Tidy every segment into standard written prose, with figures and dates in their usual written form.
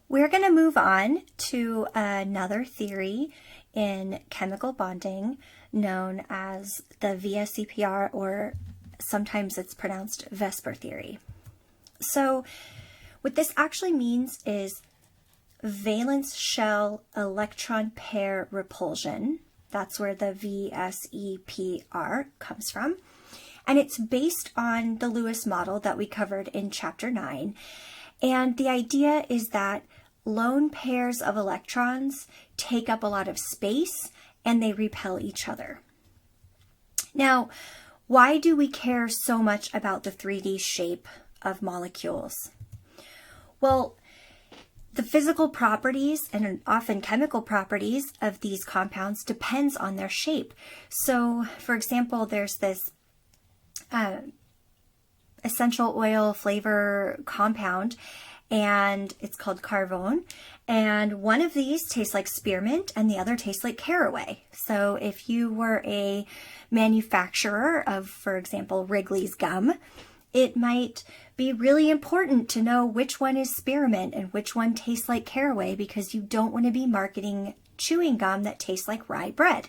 We're going to move on to another theory in chemical bonding known as the VSEPR, or sometimes it's pronounced VSEPR theory. So what this actually means is valence-shell electron pair repulsion. That's where the VSEPR comes from. And it's based on the Lewis model that we covered in Chapter 9. And the idea is that lone pairs of electrons take up a lot of space and they repel each other. Now, why do we care so much about the 3D shape of molecules? Well, the physical properties and often chemical properties of these compounds depends on their shape. So, for example, there's this essential oil flavor compound, and it's called carvone. And one of these tastes like spearmint and the other tastes like caraway. So if you were a manufacturer of, for example, Wrigley's gum, it might be really important to know which one is spearmint and which one tastes like caraway, because you don't want to be marketing chewing gum that tastes like rye bread.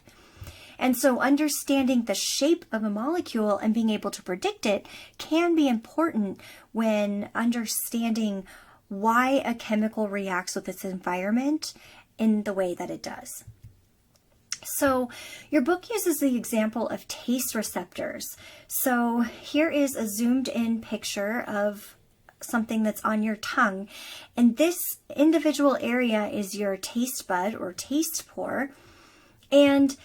And so understanding the shape of a molecule and being able to predict it can be important when understanding why a chemical reacts with its environment in the way that it does. So your book uses the example of taste receptors. So here is a zoomed in picture of something that's on your tongue. And this individual area is your taste bud or taste pore. And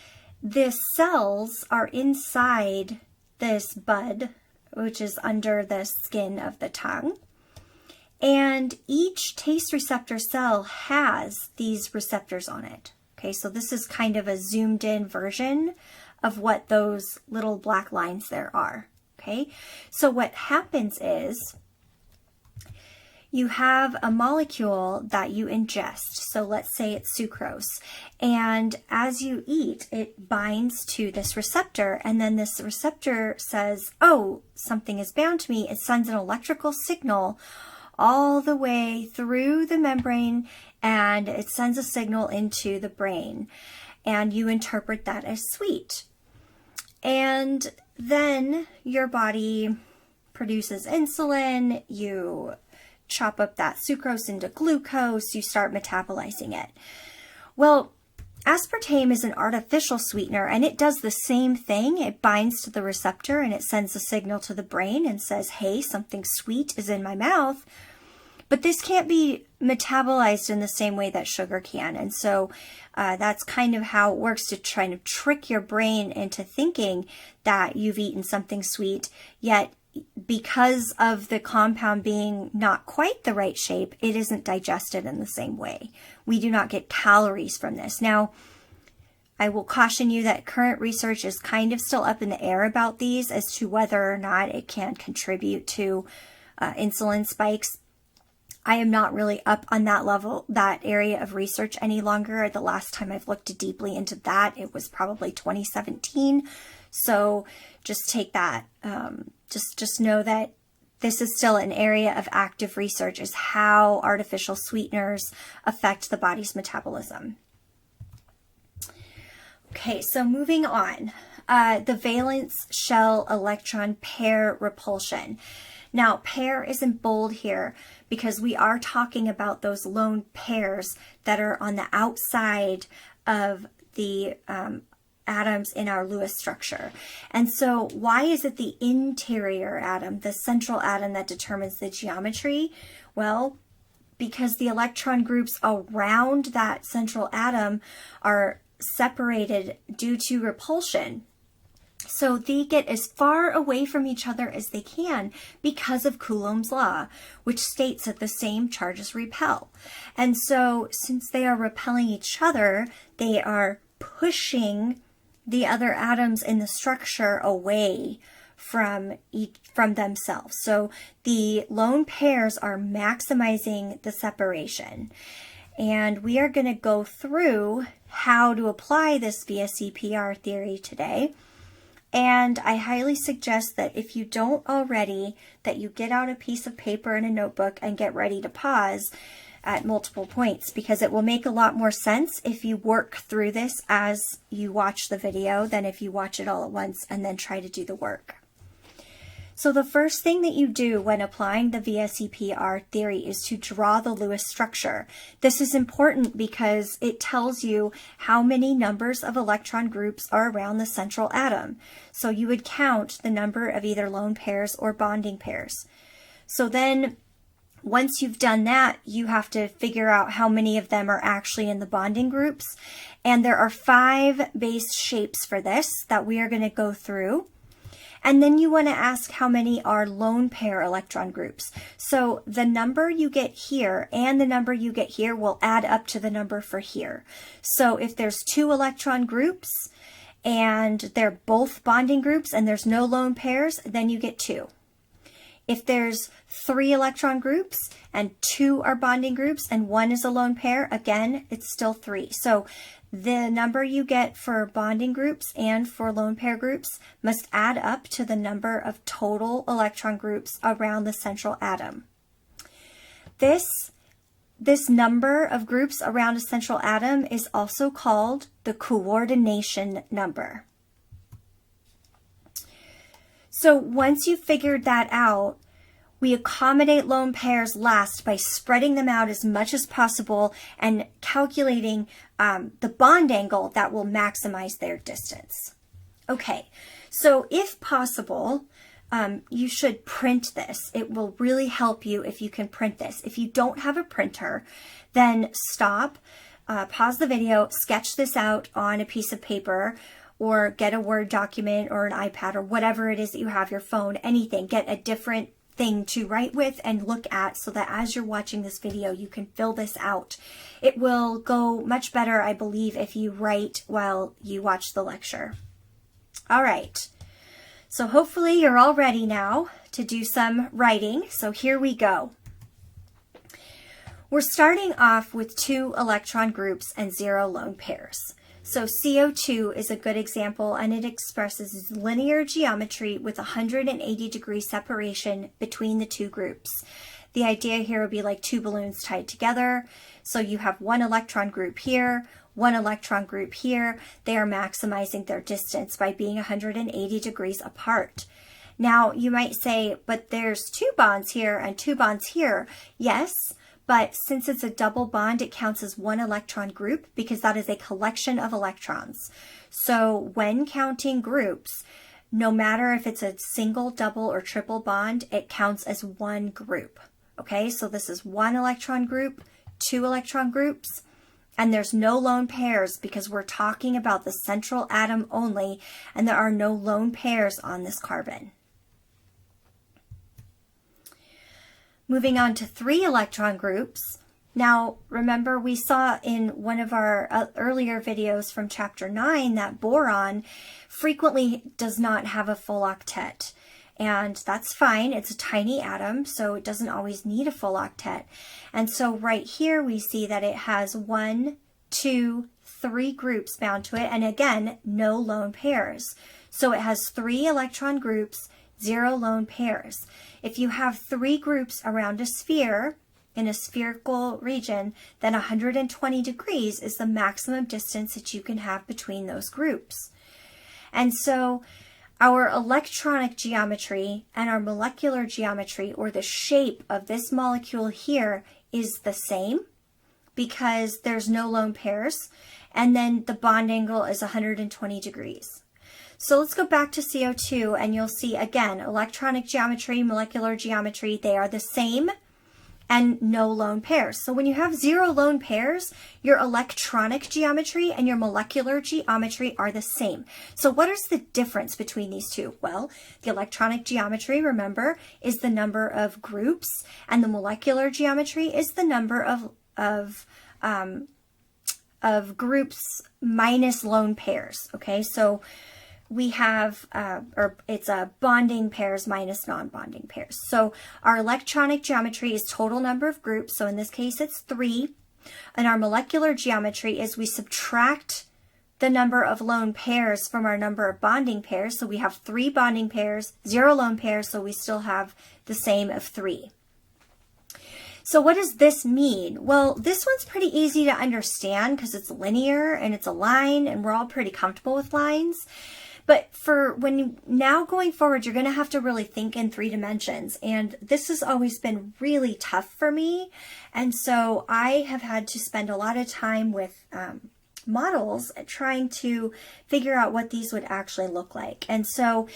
the cells are inside this bud, which is under the skin of the tongue. And each taste receptor cell has these receptors on it. Okay, so this is kind of a zoomed in version of what those little black lines there are. Okay, so what happens is you have a molecule that you ingest. So let's say it's sucrose. And as you eat, it binds to this receptor. And then this receptor says, oh, something is bound to me. It sends an electrical signal all the way through the membrane, and it sends a signal into the brain. And you interpret that as sweet. And then your body produces insulin. You chop up that sucrose into glucose, you start metabolizing it. Well, aspartame is an artificial sweetener, and it does the same thing. It binds to the receptor and it sends a signal to the brain and says, hey, something sweet is in my mouth. But this can't be metabolized in the same way that sugar can. And so that's kind of how it works, to try to trick your brain into thinking that you've eaten something sweet, yet because of the compound being not quite the right shape, it isn't digested in the same way. We do not get calories from this. Now, I will caution you that current research is kind of still up in the air about these as to whether or not it can contribute to insulin spikes. I am not really up on that level, that area of research any longer. The last time I've looked deeply into that, it was probably 2017. So just take that, just know that this is still an area of active research, is how artificial sweeteners affect the body's metabolism. Okay, so moving on, the valence-shell electron pair repulsion. Now, pair is in bold here because we are talking about those lone pairs that are on the outside of the atoms in our Lewis structure. And so why is it the interior atom, the central atom, that determines the geometry? Well, because the electron groups around that central atom are separated due to repulsion. So they get as far away from each other as they can because of Coulomb's law, which states that the same charges repel. And so since they are repelling each other, they are pushing the other atoms in the structure away from themselves. So the lone pairs are maximizing the separation. And we are going to go through how to apply this VSEPR theory today. And I highly suggest that if you don't already, that you get out a piece of paper and a notebook and get ready to pause at multiple points, because it will make a lot more sense if you work through this as you watch the video than if you watch it all at once and then try to do the work. So the first thing that you do when applying the VSEPR theory is to draw the Lewis structure. This is important because it tells you how many numbers of electron groups are around the central atom. So you would count the number of either lone pairs or bonding pairs. So then once you've done that, you have to figure out how many of them are actually in the bonding groups. And there are 5 base shapes for this that we are going to go through. And then you want to ask how many are lone pair electron groups. So the number you get here and the number you get here will add up to the number for here. So if there's 2 electron groups and they're both bonding groups and there's no lone pairs, then you get 2. If there's 3 electron groups and 2 are bonding groups and 1 is a lone pair, again, it's still 3. So the number you get for bonding groups and for lone pair groups must add up to the number of total electron groups around the central atom. This number of groups around a central atom is also called the coordination number. So once you've figured that out, we accommodate lone pairs last by spreading them out as much as possible and calculating the bond angle that will maximize their distance. Okay, so if possible, you should print this. It will really help you if you can print this. If you don't have a printer, then stop, pause the video, sketch this out on a piece of paper, or get a Word document or an iPad or whatever it is that you have, your phone, anything. Get a different thing to write with and look at so that as you're watching this video, you can fill this out. It will go much better, I believe, if you write while you watch the lecture. All right. So hopefully you're all ready now to do some writing. So here we go. We're starting off with 2 electron groups and 0 lone pairs. So CO2 is a good example, and it expresses linear geometry with 180-degree separation between the 2 groups. The idea here would be like 2 balloons tied together. So you have 1 electron group here, 1 electron group here. They are maximizing their distance by being 180 degrees apart. Now you might say, but there's 2 bonds here and 2 bonds here. Yes. But since it's a double bond, it counts as 1 electron group because that is a collection of electrons. So when counting groups, no matter if it's a single, double, or triple bond, it counts as 1 group. Okay, so this is 1 electron group, 2 electron groups, and there's no lone pairs because we're talking about the central atom only, and there are no lone pairs on this carbon. Moving on to 3 electron groups. Now, remember we saw in one of our earlier videos from chapter 9 that boron frequently does not have a full octet. And that's fine. It's a tiny atom, so it doesn't always need a full octet. And so right here we see that it has 1, 2, 3 groups bound to it. And again, no lone pairs. So it has 3 electron groups, 0 lone pairs. If you have 3 groups around a sphere in a spherical region, then 120 degrees is the maximum distance that you can have between those groups. And so our electronic geometry and our molecular geometry, or the shape of this molecule here, is the same because there's no lone pairs, and then the bond angle is 120 degrees. So let's go back to CO2 and you'll see again, electronic geometry, molecular geometry, they are the same and no lone pairs. So when you have 0 lone pairs, your electronic geometry and your molecular geometry are the same. So what is the difference between these two? Well, the electronic geometry, remember, is the number of groups, and the molecular geometry is the number of groups minus lone pairs. Okay, so we have, it's a bonding pairs minus non-bonding pairs. So our electronic geometry is total number of groups. So in this case, it's 3. And our molecular geometry is we subtract the number of lone pairs from our number of bonding pairs. So we have 3 bonding pairs, 0 lone pairs, so we still have the same of 3. So what does this mean? Well, this one's pretty easy to understand because it's linear and it's a line, and we're all pretty comfortable with lines. But for now going forward, you're going to have to really think in 3 dimensions. And this has always been really tough for me. And so I have had to spend a lot of time with models trying to figure out what these would actually look like. And so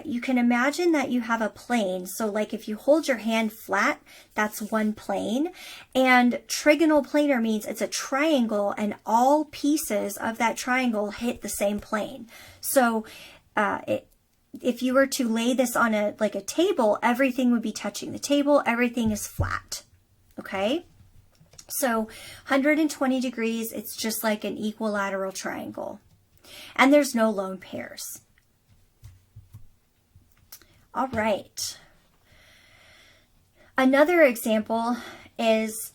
you can imagine that you have a plane. So like if you hold your hand flat, that's one plane. And trigonal planar means it's a triangle and all pieces of that triangle hit the same plane. So if you were to lay this on a table, everything would be touching the table. Everything is flat. Okay? So 120 degrees, it's just like an equilateral triangle. And there's no lone pairs. All right. Another example is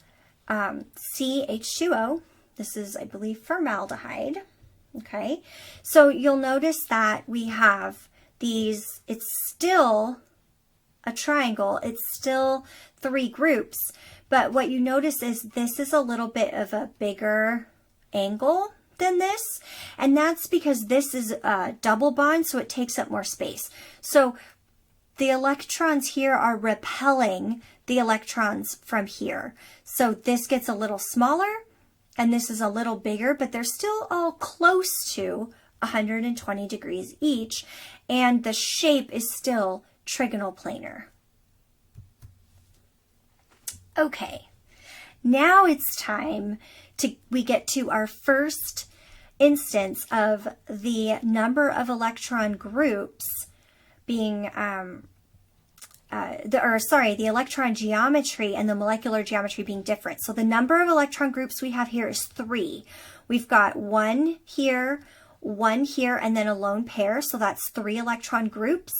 CH2O. This is, I believe, formaldehyde. Okay. So you'll notice that we have these, it's still a triangle. It's still 3 groups. But what you notice is this is a little bit of a bigger angle than this. And that's because this is a double bond, so it takes up more space. So the electrons here are repelling the electrons from here. So this gets a little smaller and this is a little bigger, but they're still all close to 120 degrees each. And the shape is still trigonal planar. Okay, now it's time we get to our first instance of the number of electron groups being, the electron geometry and the molecular geometry being different. So the number of electron groups we have here is 3. We've got 1 here, and then a lone pair. So that's 3 electron groups.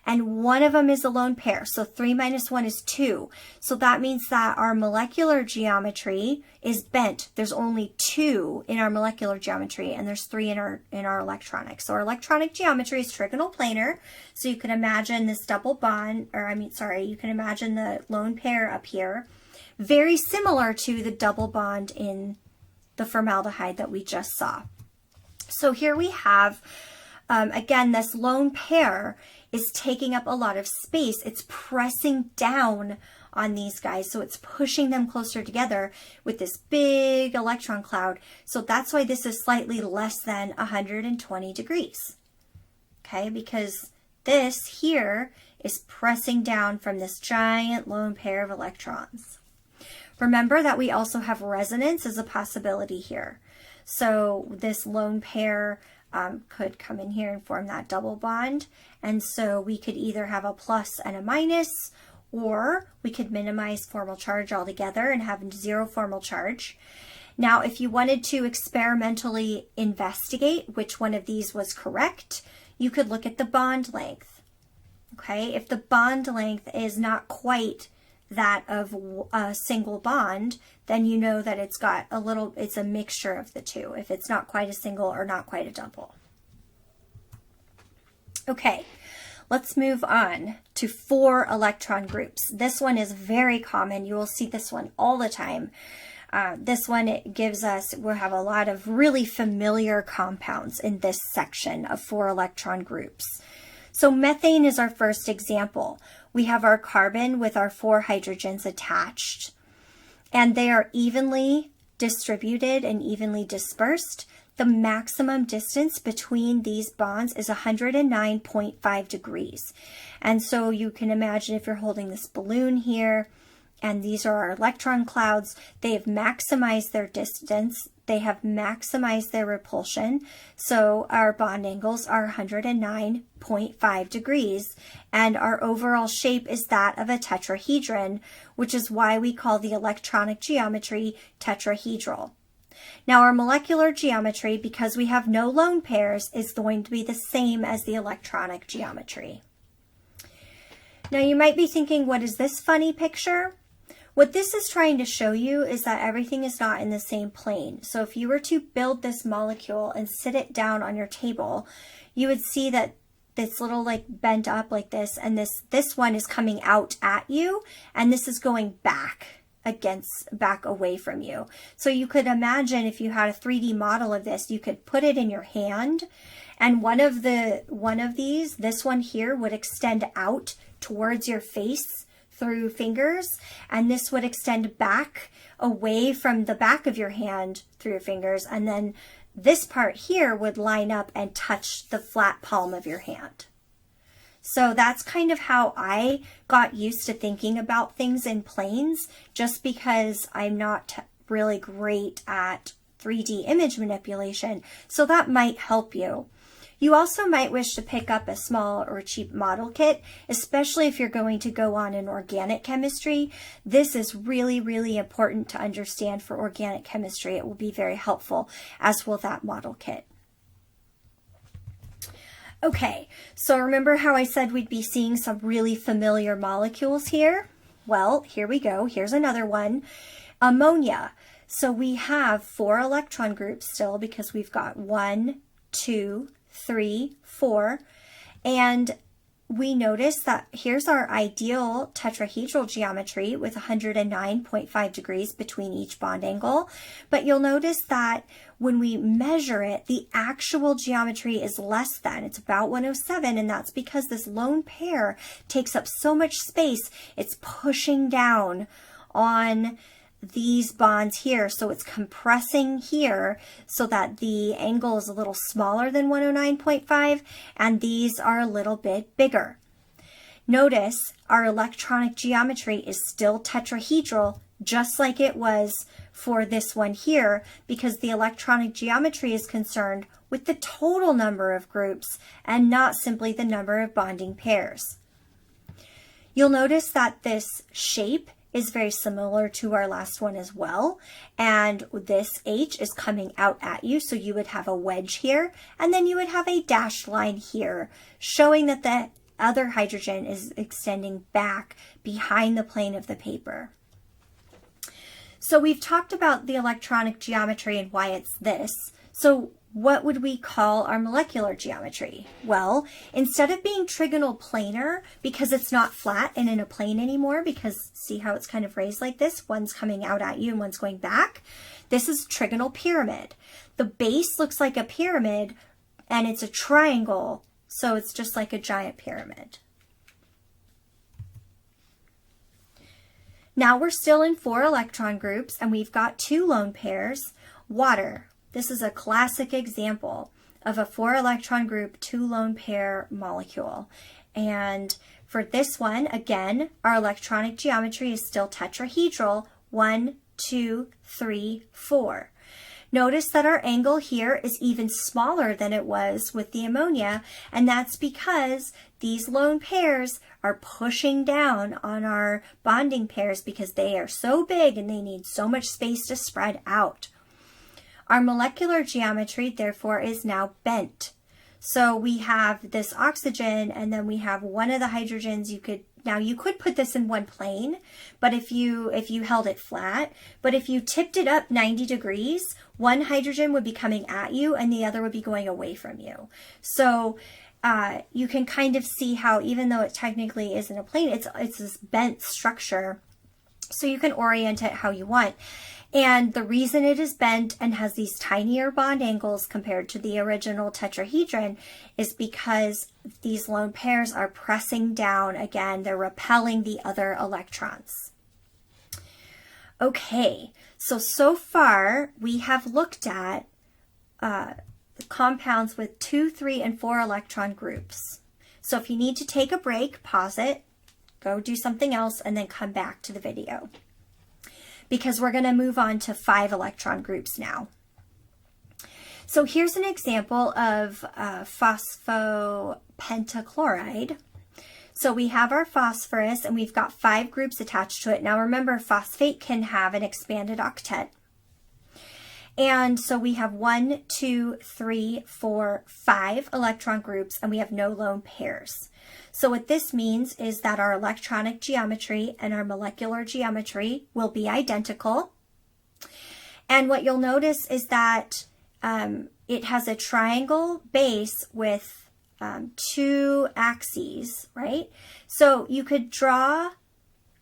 And one of them is a lone pair. So 3 minus 1 is 2. So that means that our molecular geometry is bent. There's only 2 in our molecular geometry, and there's 3 in our electronic. So our electronic geometry is trigonal planar. So you can imagine this double bond, you can imagine the lone pair up here. Very similar to the double bond in the formaldehyde that we just saw. So here we have, again, this lone pair is taking up a lot of space. It's pressing down on these guys, so it's pushing them closer together with this big electron cloud. So that's why this is slightly less than 120 degrees. Okay, because this here is pressing down from this giant lone pair of electrons. Remember that we also have resonance as a possibility here. So this lone pair could come in here and form that double bond. And so we could either have a plus and a minus, or we could minimize formal charge altogether and have 0 formal charge. Now, if you wanted to experimentally investigate which one of these was correct, you could look at the bond length. Okay, if the bond length is not quite that of a single bond, then you know that it's a mixture of the two, if it's not quite a single or not quite a double. Okay, let's move on to 4 electron groups. This one is very common. You will see this one all the time. This one, we'll have a lot of really familiar compounds in this section of 4 electron groups. So methane is our first example. We have our carbon with our 4 hydrogens attached, and they are evenly distributed and evenly dispersed. The maximum distance between these bonds is 109.5 degrees. And so you can imagine if you're holding this balloon here, and these are our electron clouds, they have maximized their distance, they have maximized their repulsion, so our bond angles are 109.5 degrees, and our overall shape is that of a tetrahedron, which is why we call the electronic geometry tetrahedral. Now our molecular geometry, because we have no lone pairs, is going to be the same as the electronic geometry. Now you might be thinking, what is this funny picture? What this is trying to show you is that everything is not in the same plane. So if you were to build this molecule and sit it down on your table, you would see that this little bent up like this, and this one is coming out at you, and this is going back back away from you. So you could imagine if you had a 3D model of this, you could put it in your hand, and one of these, this one here, would extend out towards your face through fingers, and this would extend back away from the back of your hand through your fingers, and then this part here would line up and touch the flat palm of your hand. So that's kind of how I got used to thinking about things in planes, just because I'm not really great at 3D image manipulation. So that might help you. You also might wish to pick up a small or cheap model kit, especially if you're going to go on in organic chemistry. This is really, really important to understand for organic chemistry. It will be very helpful, as will that model kit. Okay, so remember how I said we'd be seeing some really familiar molecules here? Well, here we go. Here's another one. Ammonia. So we have 4 electron groups still, because we've got 1, 2, 3, 4, and we notice that here's our ideal tetrahedral geometry with 109.5 degrees between each bond angle. But you'll notice that when we measure it, the actual geometry is less than. It's about 107, and that's because this lone pair takes up so much space. It's pushing down on these bonds here, so it's compressing here so that the angle is a little smaller than 109.5, and these are a little bit bigger. Notice our electronic geometry is still tetrahedral, just like it was for this one here, because the electronic geometry is concerned with the total number of groups and not simply the number of bonding pairs. You'll notice that this shape is very similar to our last one as well, and this H is coming out at you, so you would have a wedge here, and then you would have a dashed line here, showing that the other hydrogen is extending back behind the plane of the paper. So we've talked about the electronic geometry and why it's this. So what would we call our molecular geometry? Well, instead of being trigonal planar, because it's not flat and in a plane anymore, because see how it's kind of raised like this? One's coming out at you and one's going back. This is trigonal pyramid. The base looks like a pyramid, and it's a triangle, so it's just like a giant pyramid. Now we're still in 4 electron groups, and we've got 2 lone pairs. Water. This is a classic example of a 4 electron group, 2 lone pair molecule. And for this one, again, our electronic geometry is still tetrahedral, 1, 2, 3, 4. Notice that our angle here is even smaller than it was with the ammonia, and that's because these lone pairs are pushing down on our bonding pairs because they are so big and they need so much space to spread out. Our molecular geometry, therefore, is now bent. So we have this oxygen, and then we have one of the hydrogens. You could put this in one plane, but if you held it flat, but if you tipped it up 90 degrees, one hydrogen would be coming at you and the other would be going away from you. So you can kind of see how, even though it technically isn't a plane, it's this bent structure. So you can orient it how you want. And the reason it is bent and has these tinier bond angles compared to the original tetrahedron is because these lone pairs are pressing down. Again, they're repelling the other electrons. Okay, so far we have looked at the compounds with 2, 3, and 4 electron groups. So if you need to take a break, pause it, go do something else, and then come back to the video, because we're going to move on to 5 electron groups now. So here's an example of phosphopentachloride. So we have our phosphorus, and we've got 5 groups attached to it. Now remember, phosphate can have an expanded octet. And so we have 1, 2, 3, 4, 5 electron groups, and we have no lone pairs. So what this means is that our electronic geometry and our molecular geometry will be identical. And what you'll notice is that it has a triangle base with 2 axes, right? So you could draw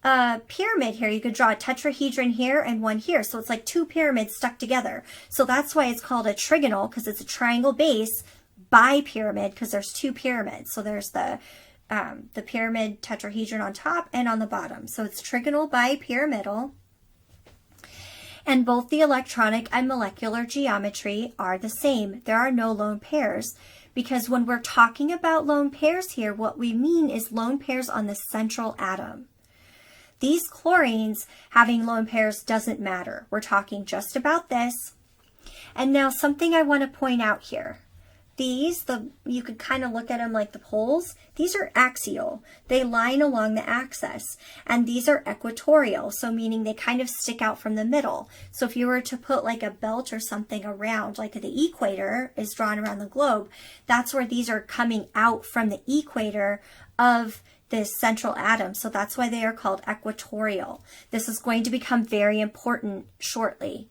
a pyramid here. You could draw a tetrahedron here and one here. So it's like two pyramids stuck together. So that's why it's called a trigonal, because it's a triangle base, bipyramid, because there's two pyramids. So there's the pyramid tetrahedron on top and on the bottom. So it's trigonal bipyramidal. And both the electronic and molecular geometry are the same. There are no lone pairs, because when we're talking about lone pairs here, what we mean is lone pairs on the central atom. These chlorines having lone pairs doesn't matter. We're talking just about this. And now something I want to point out here. These, you could kind of look at them like the poles. These are axial. They line along the axis. And these are equatorial, so meaning they kind of stick out from the middle. So if you were to put like a belt or something around, like the equator is drawn around the globe, that's where these are coming out from the equator of this central atom. So that's why they are called equatorial. This is going to become very important shortly.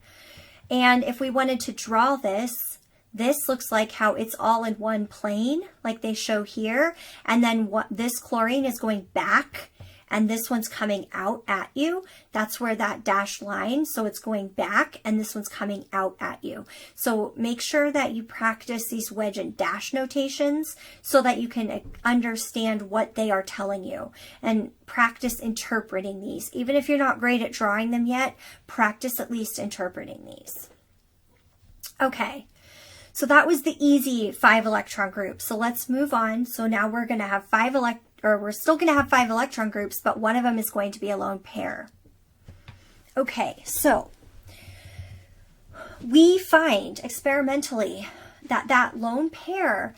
And if we wanted to draw this, this looks like how it's all in one plane, like they show here. And then this chlorine is going back, and this one's coming out at you. That's where that dashed line, so it's going back, and this one's coming out at you. So make sure that you practice these wedge and dash notations so that you can understand what they are telling you, and practice interpreting these. Even if you're not great at drawing them yet, practice at least interpreting these. Okay. So that was the easy 5 electron groups. So let's move on. So now we're going to have we're still going to have 5 electron groups, but one of them is going to be a lone pair. Okay, so we find experimentally that that lone pair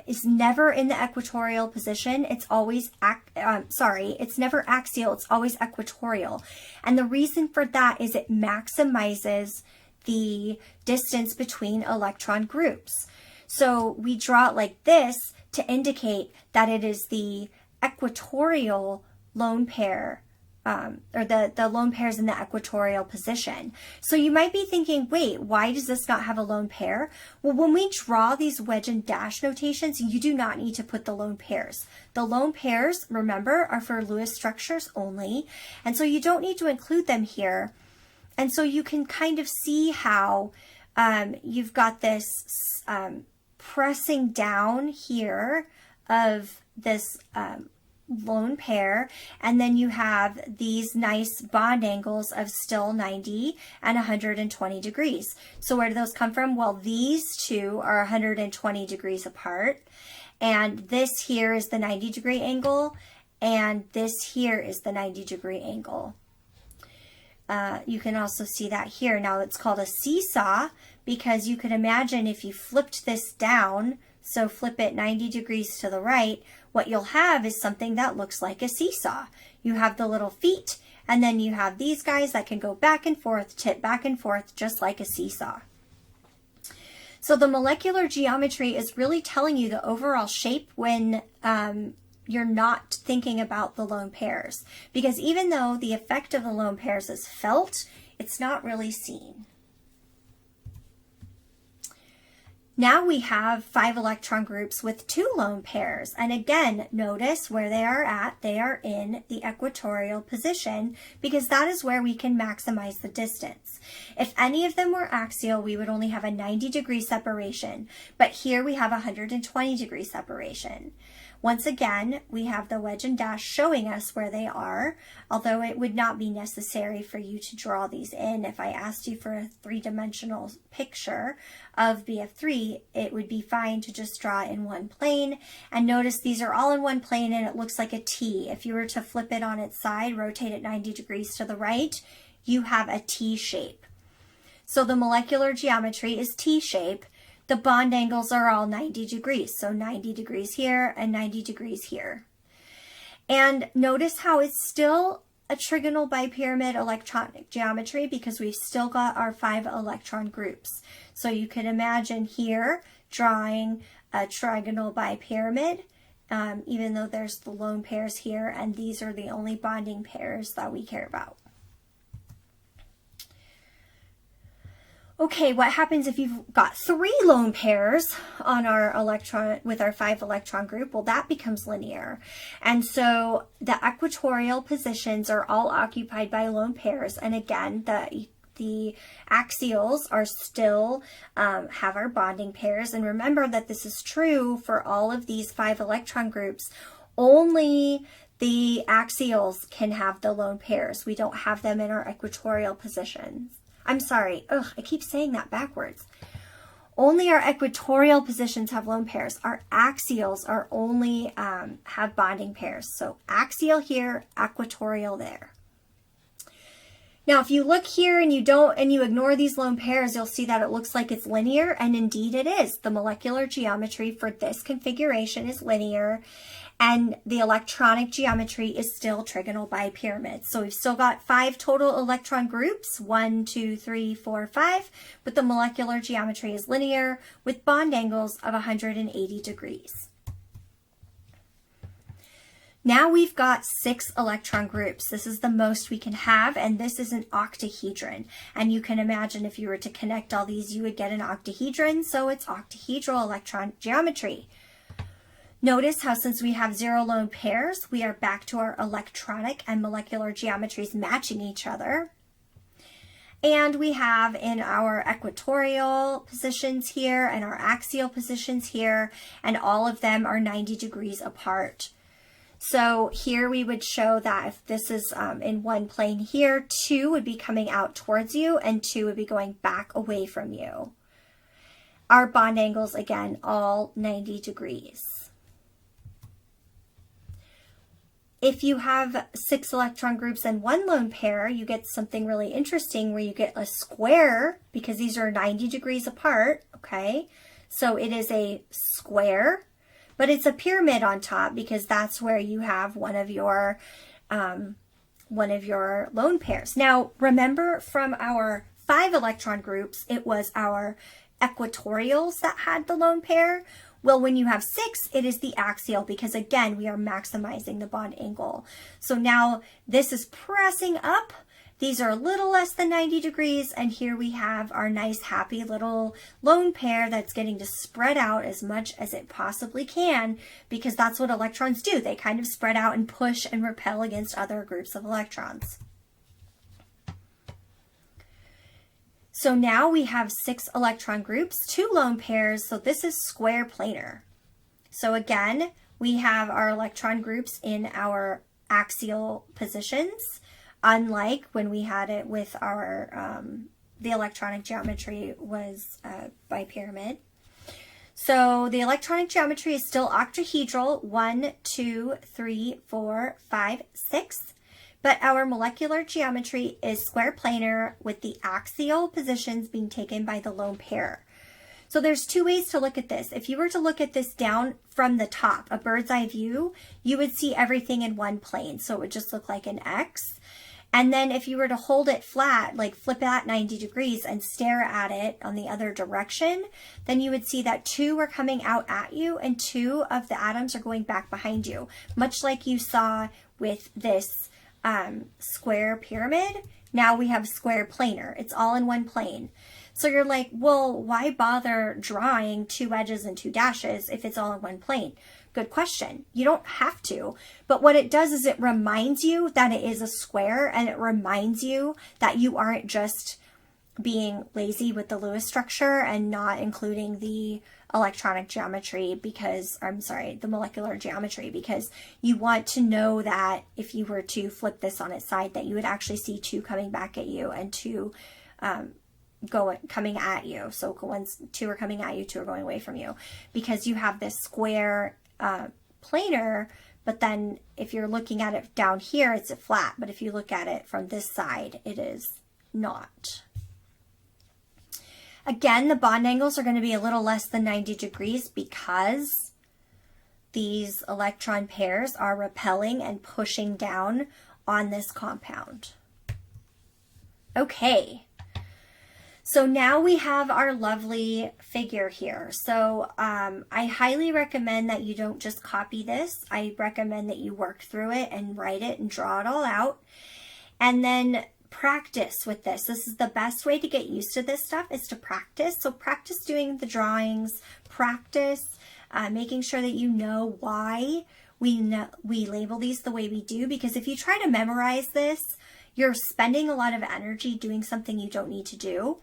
is never in the equatorial position. It's always, it's never axial. It's always equatorial. And the reason for that is it maximizes the distance between electron groups. So we draw it like this to indicate that it is the equatorial lone pair, or the lone pairs in the equatorial position. So you might be thinking, wait, why does this not have a lone pair? Well, when we draw these wedge and dash notations, you do not need to put the lone pairs. The lone pairs, remember, are for Lewis structures only, and so you don't need to include them here. And so you can kind of see how you've got this pressing down here of this lone pair, and then you have these nice bond angles of still 90 and 120 degrees. So where do those come from? Well, these two are 120 degrees apart, and this here is the 90-degree angle, and this here is the 90-degree angle. You can also see that here. Now it's called a seesaw because you could imagine if you flipped this down, so flip it 90 degrees to the right, what you'll have is something that looks like a seesaw. You have the little feet, and then you have these guys that can go back and forth, tip back and forth, just like a seesaw. So the molecular geometry is really telling you the overall shape when you're not thinking about the lone pairs, because even though the effect of the lone pairs is felt, it's not really seen. Now we have 5 electron groups with 2 lone pairs, and again, notice where they are at. They are in the equatorial position because that is where we can maximize the distance. If any of them were axial, we would only have a 90-degree separation, but here we have a 120-degree separation. Once again, we have the wedge and dash showing us where they are, although it would not be necessary for you to draw these in. If I asked you for a 3-dimensional picture of BF3, it would be fine to just draw in one plane. And notice these are all in one plane and it looks like a T. If you were to flip it on its side, rotate it 90 degrees to the right, you have a T shape. So the molecular geometry is T shape. The bond angles are all 90 degrees, so 90 degrees here and 90 degrees here. And notice how it's still a trigonal bipyramid electronic geometry because we've still got our 5 electron groups. So you can imagine here drawing a trigonal bipyramid, even though there's the lone pairs here, and these are the only bonding pairs that we care about. Okay, what happens if you've got 3 lone pairs on our electron with our 5 electron group? Well, that becomes linear. And so the equatorial positions are all occupied by lone pairs. And again, the axials are still have our bonding pairs. And remember that this is true for all of these 5 electron groups. Only the axials can have the lone pairs. We don't have them in our equatorial positions. I'm sorry. I keep saying that backwards. Only our equatorial positions have lone pairs. Our axials are only have bonding pairs. So axial here, equatorial there. Now, if you look here and you ignore these lone pairs, you'll see that it looks like it's linear, and indeed it is. The molecular geometry for this configuration is linear, and the electronic geometry is still trigonal bipyramid. So we've still got 5 total electron groups, 1, 2, 3, 4, 5, but the molecular geometry is linear with bond angles of 180 degrees. Now we've got 6 electron groups. This is the most we can have, and this is an octahedron. And you can imagine if you were to connect all these, you would get an octahedron, so it's octahedral electron geometry. Notice how since we have 0 lone pairs, we are back to our electronic and molecular geometries matching each other. And we have in our equatorial positions here and our axial positions here, and all of them are 90 degrees apart. So here we would show that if this is in one plane here, 2 would be coming out towards you and 2 would be going back away from you. Our bond angles, again, all 90 degrees. If you have 6 electron groups and 1 lone pair, you get something really interesting where you get a square because these are 90 degrees apart, okay? So it is a square, but it's a pyramid on top because that's where you have one of your lone pairs. Now, remember from our 5 electron groups, it was our equatorials that had the lone pair. Well, when you have 6, it is the axial because, again, we are maximizing the bond angle. So now this is pressing up. These are a little less than 90 degrees, and here we have our nice, happy little lone pair that's getting to spread out as much as it possibly can because that's what electrons do. They kind of spread out and push and repel against other groups of electrons. So now we have 6 electron groups, 2 lone pairs, so this is square planar. So again, we have our electron groups in our axial positions, unlike when we had it with our, the electronic geometry was bipyramid. So the electronic geometry is still octahedral, 1, 2, 3, 4, 5, 6. But our molecular geometry is square planar with the axial positions being taken by the lone pair. So there's 2 ways to look at this. If you were to look at this down from the top, a bird's eye view, you would see everything in one plane. So it would just look like an X. And then if you were to hold it flat, like flip it at 90 degrees and stare at it on the other direction, then you would see that 2 are coming out at you and 2 of the atoms are going back behind you, much like you saw with this square pyramid. Now we have square planar. It's all in one plane. So you're like, well, why bother drawing 2 edges and 2 dashes if it's all in one plane? Good question. You don't have to, but what it does is it reminds you that it is a square, and it reminds you that you aren't just being lazy with the Lewis structure and not including the electronic geometry because, the molecular geometry, because you want to know that if you were to flip this on its side, that you would actually see 2 coming back at you and 2 coming at you. So once 2 are coming at you, 2 are going away from you because you have this square planar, but then if you're looking at it down here, it's a flat, but if you look at it from this side, it is not. Again, the bond angles are going to be a little less than 90 degrees because these electron pairs are repelling and pushing down on this compound. Okay, so now we have our lovely figure here. So I highly recommend that you don't just copy this. I recommend that you work through it and write it and draw it all out. And then practice with this. This is the best way to get used to this stuff, is to practice. So practice doing the drawings, practice making sure that you know why we label these the way we do, because if you try to memorize this, you're spending a lot of energy doing something you don't need to do.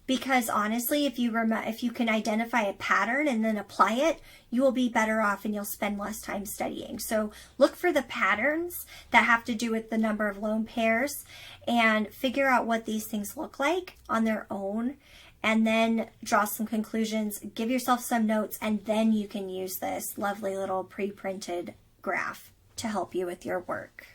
Because honestly, if you can identify a pattern and then apply it, you will be better off and you'll spend less time studying. So look for the patterns that have to do with the number of lone pairs and figure out what these things look like on their own, and then draw some conclusions, give yourself some notes, and then you can use this lovely little pre-printed graph to help you with your work.